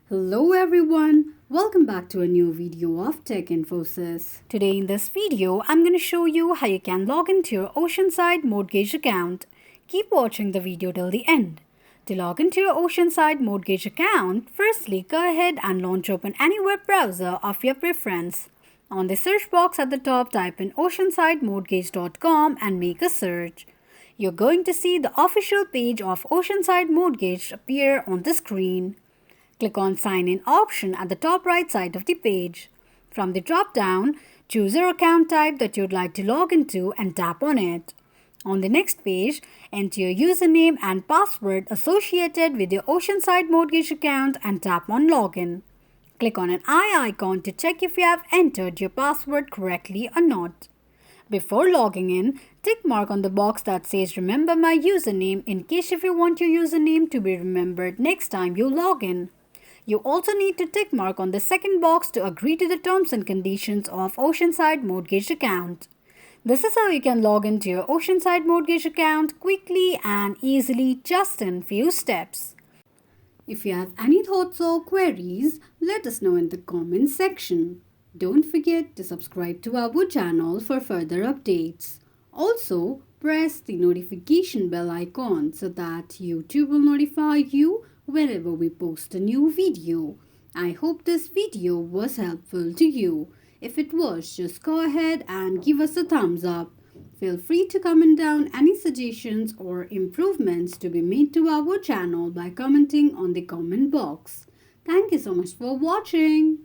Hello everyone, welcome back to a new video of Tech Infosys. Today in this video, I'm going to show you how you can log into your Oceanside Mortgage account. Keep watching the video till the end. To log into your Oceanside Mortgage account, firstly go ahead and launch open any web browser of your preference. On the search box at the top, type in oceansidemortgage.com and make a search. You're going to see the official page of Oceanside Mortgage appear on the screen. Click on Sign In option at the top right side of the page. From the drop-down, choose your account type that you'd like to log into and tap on it. On the next page, enter your username and password associated with your Oceanside Mortgage account and tap on Login. Click on an eye icon to check if you have entered your password correctly or not. Before logging in, tick mark on the box that says Remember my username in case if you want your username to be remembered next time you log in. You also need to tick mark on the second box to agree to the terms and conditions of Oceanside Mortgage account. This is how you can log into your Oceanside Mortgage account quickly and easily just in few steps. If you have any thoughts or queries, let us know in the comments section. Don't forget to subscribe to our channel for further updates. Also, press the notification bell icon so that YouTube will notify you whenever we post a new video. I hope this video was helpful to you. If it was, just go ahead and give us a thumbs up. Feel free to comment down any suggestions or improvements to be made to our channel by commenting on the comment box. Thank you so much for watching.